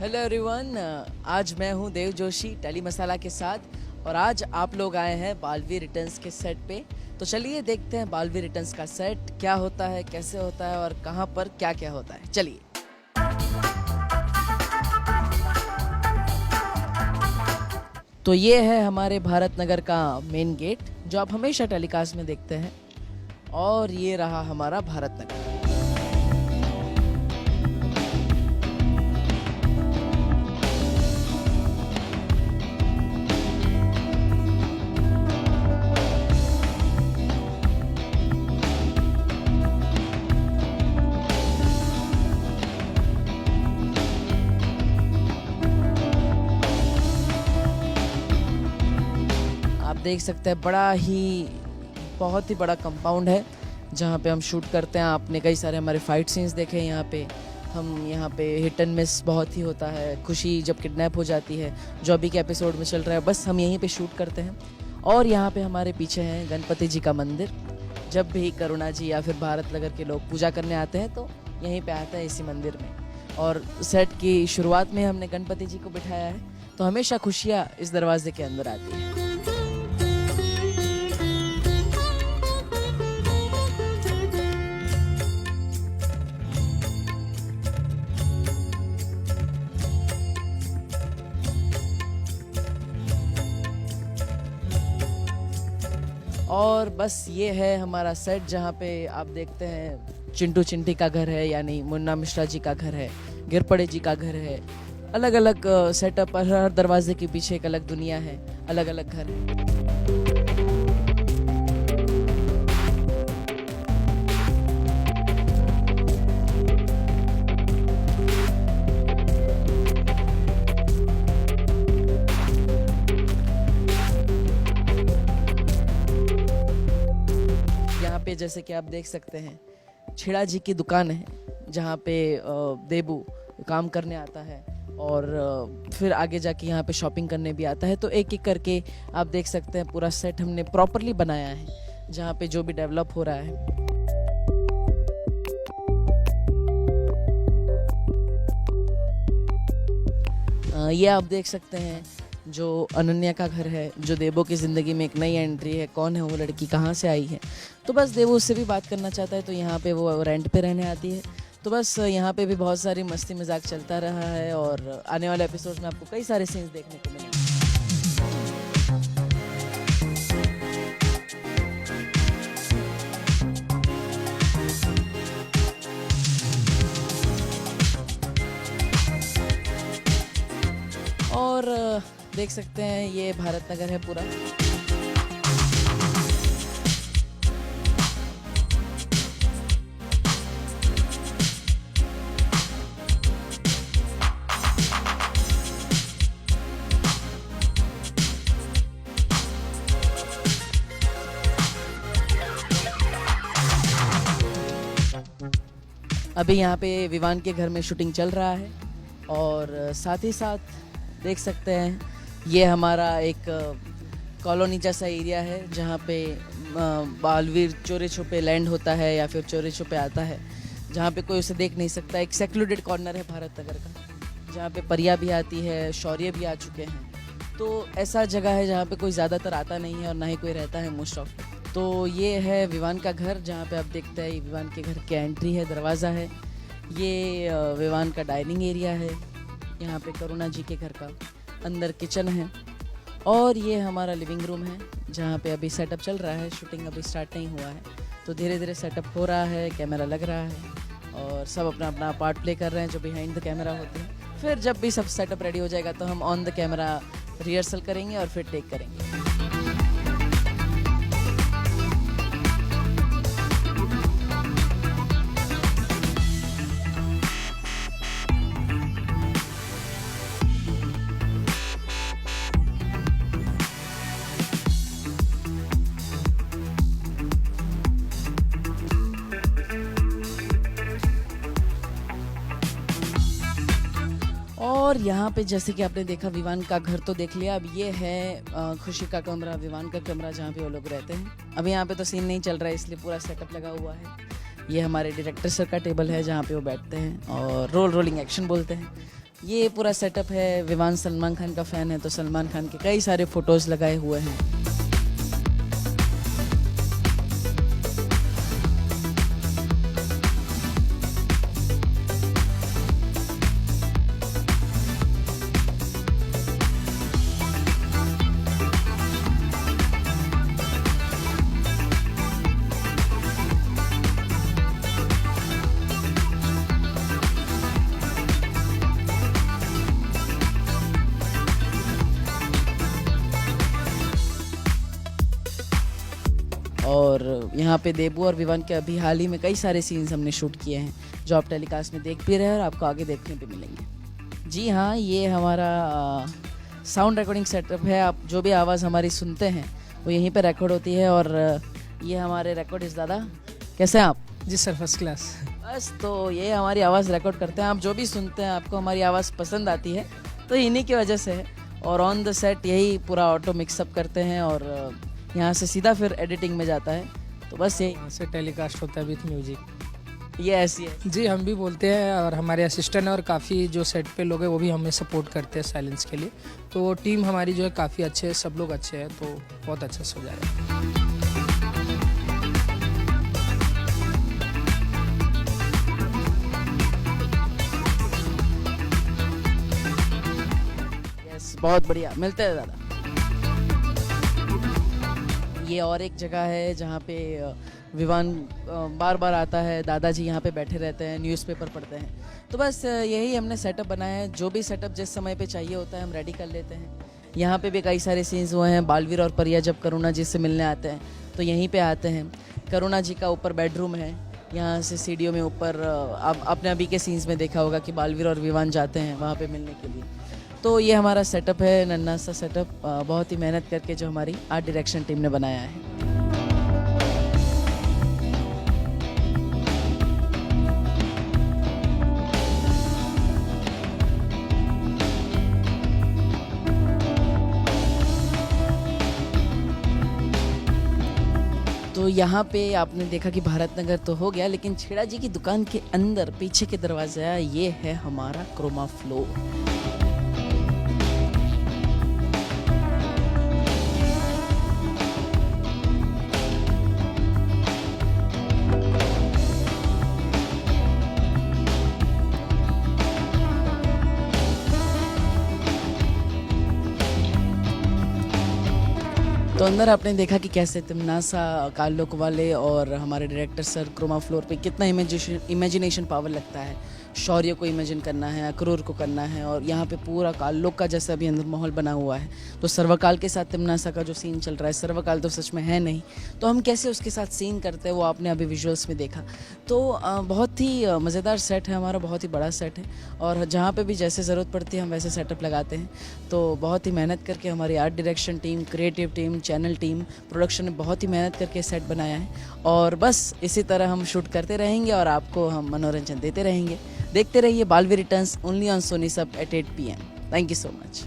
Hello everyone, आज मैं हूं देव जोशी टेली मसाला के साथ और आज आप लोग आए हैं बालवी रिटर्न्स के सेट पे। तो चलिए देखते हैं बालवी रिटर्न्स का सेट क्या होता है, कैसे होता है और कहां पर क्या क्या होता है। चलिए। तो ये है हमारे भारत नगर का मेन गेट जो आप हमेशा टेलीकास्ट में देखते हैं और ये रहा हमारा भारत नगर। देख सकते हैं बहुत ही बड़ा कंपाउंड है जहाँ पे हम शूट करते हैं। आपने कई सारे हमारे फाइट सीन्स देखे हैं यहाँ पे हिट एंड मिस बहुत ही होता है। खुशी जब किडनैप हो जाती है जो अभी के एपिसोड में चल रहा है, बस हम यहीं पे शूट करते हैं। और यहाँ पे हमारे पीछे है गणपति जी का मंदिर। जब भी करुणा जी या फिर भारत नगर के लोग पूजा करने आते हैं तो यहीं पे आते हैं इसी मंदिर में। और सेट की शुरुआत में हमने गणपति जी को बिठाया है तो हमेशा खुशियाँ इस दरवाजे के अंदर आती है। और बस ये है हमारा सेट जहाँ पे आप देखते हैं चिंटू चिंटी का घर है, यानी मुन्ना मिश्रा जी का घर है, गिरपड़े जी का घर है। अलग अलग सेटअप पर हर दरवाजे के पीछे एक अलग दुनिया है, अलग अलग घर है। जैसे कि आप देख सकते हैं छेड़ा जी की दुकान है जहाँ पे देबू काम करने आता है और फिर आगे जाके यहाँ पे शॉपिंग करने भी आता है। तो एक एक करके आप देख सकते हैं पूरा सेट हमने प्रॉपरली बनाया है जहाँ पे जो भी डेवलप हो रहा है। ये आप देख सकते हैं जो अनन्या का घर है, जो देवो की ज़िंदगी में एक नई एंट्री है। कौन है वो लड़की, कहाँ से आई है? तो बस देवो उससे भी बात करना चाहता है तो यहाँ पे वो रेंट पे रहने आती है। तो बस यहाँ पे भी बहुत सारी मस्ती मजाक चलता रहा है और आने वाले एपिसोड में आपको कई सारे सीन्स देखने को मिलेंगे। और देख सकते हैं ये भारत नगर है पूरा। अभी यहाँ पे विवान के घर में शूटिंग चल रहा है और साथ ही साथ देख सकते हैं ये हमारा एक कॉलोनी जैसा एरिया है जहाँ पे बालवीर चोरी छुपे लैंड होता है या फिर चोरी छुपे आता है, जहाँ पे कोई उसे देख नहीं सकता। एक सेक्लूडेड कॉर्नर है भारत नगर का जहाँ पे परिया भी आती है, शौर्य भी आ चुके हैं। तो ऐसा जगह है जहाँ पे कोई ज़्यादातर आता नहीं है और ना ही कोई रहता है मोस्ट ऑफ। तो ये है विवान का घर जहाँ पे आप देखते हैं ये विवान के घर की एंट्री है, दरवाज़ा है। ये विवान का डाइनिंग एरिया है, यहाँ पे करुणा जी के घर का अंदर किचन है। और ये हमारा लिविंग रूम है जहाँ पे अभी सेटअप चल रहा है, शूटिंग अभी स्टार्ट नहीं हुआ है तो धीरे धीरे सेटअप हो रहा है, कैमरा लग रहा है और सब अपना अपना पार्ट प्ले कर रहे हैं जो बिहाइंड द कैमरा होते हैं। फिर जब भी सब सेटअप रेडी हो जाएगा तो हम ऑन द कैमरा रिहर्सल करेंगे और फिर टेक करेंगे। और यहाँ पे जैसे कि आपने देखा विवान का घर तो देख लिया। अब ये है खुशी का कमरा, विवान का कमरा जहाँ पे वो लोग रहते हैं। अब यहाँ पे तो सीन नहीं चल रहा है इसलिए पूरा सेटअप लगा हुआ है। ये हमारे डायरेक्टर सर का टेबल है जहाँ पे वो बैठते हैं और रोलिंग एक्शन बोलते हैं। ये पूरा सेटअप है, विवान सलमान खान का फ़ैन है तो सलमान खान के कई सारे फ़ोटोज़ लगाए हुए हैं। और यहाँ पे देबू और विवान के अभी हाल ही में कई सारे सीन्स हमने शूट किए हैं जो आप टेलीकास्ट में देख भी रहे हैं और आपको आगे देखने भी मिलेंगे। जी हाँ, ये हमारा साउंड रिकॉर्डिंग सेटअप है। आप जो भी आवाज़ हमारी सुनते हैं वो यहीं पे रिकॉर्ड होती है। और ये हमारे रिकॉर्डिस्ट दादा, कैसे हैं आप? जी सर, फर्स्ट क्लास। बस तो ये हमारी आवाज़ रिकॉर्ड करते हैं। आप जो भी सुनते हैं आपको हमारी आवाज़ पसंद आती है तो इन्हीं की वजह से है। और ऑन द सेट यही पूरा ऑटो मिक्सअप करते हैं और यहाँ से सीधा फिर एडिटिंग में जाता है। तो बस यही यहाँ से टेलीकास्ट होता है विथ म्यूजिक। ये ऐसी है। जी, हम भी बोलते हैं और हमारे असिस्टेंट और काफ़ी जो सेट पे लोग हैं वो भी हमें सपोर्ट करते हैं साइलेंस के लिए। तो टीम हमारी जो है काफ़ी अच्छे है, सब लोग अच्छे हैं, तो बहुत अच्छा से हो जाएगा। यस, बहुत बढ़िया। मिलते हैं दादा। ये और एक जगह है जहाँ पे विवान बार बार आता है। दादाजी यहाँ पे बैठे रहते हैं, न्यूज़पेपर पढ़ते हैं। तो बस यही हमने सेटअप बनाया है। जो भी सेटअप जिस समय पे चाहिए होता है हम रेडी कर लेते हैं। यहाँ पे भी कई सारे सीन्स हुए हैं। बालवीर और परिया जब करुणा जी से मिलने आते हैं तो यहीं पे आते हैं। करुणा जी का ऊपर बेडरूम है, यहाँ से सीढ़ियों में ऊपर आप आपने अभी के सीन्स में देखा होगा कि बालवीर और विवान जाते हैं वहाँ पे मिलने के लिए। तो ये हमारा सेटअप है, नन्हा सा सेटअप, बहुत ही मेहनत करके जो हमारी आर्ट डायरेक्शन टीम ने बनाया है। तो यहाँ पे आपने देखा कि भारत नगर तो हो गया, लेकिन छेड़ा जी की दुकान के अंदर पीछे के दरवाजा ये है हमारा क्रोमा फ्लोर। तो अंदर आपने देखा कि कैसे तिमनासा, काल्लोक वाले और हमारे डायरेक्टर सर क्रोमा फ्लोर पे कितना इमेजिनेशन पावर लगता है। शौर्य को इमेजिन करना है, अक्रूर को करना है, और यहाँ पे पूरा काल्लोक का जैसा भी अंदर माहौल बना हुआ है। तो सर्वकाल के साथ तिमनासा का जो सीन चल रहा है, सर्वकाल तो सच में है नहीं, तो हम कैसे उसके साथ सीन करते हैं वो आपने अभी विजुअल्स में देखा। तो बहुत ही मज़ेदार सेट है हमारा, बहुत ही बड़ा सेट है। और जहाँ पे भी जैसे ज़रूरत पड़ती है हम वैसे सेटअप लगाते हैं। तो बहुत ही मेहनत करके हमारी art direction team, creative team, channel team, production ने बहुत ही मेहनत करके सेट बनाया है। और बस इसी तरह हम शूट करते रहेंगे और आपको हम मनोरंजन देते रहेंगे। देखते रहिए Baalveer returns only on Sony SAB at 8 PM। Thank you so much.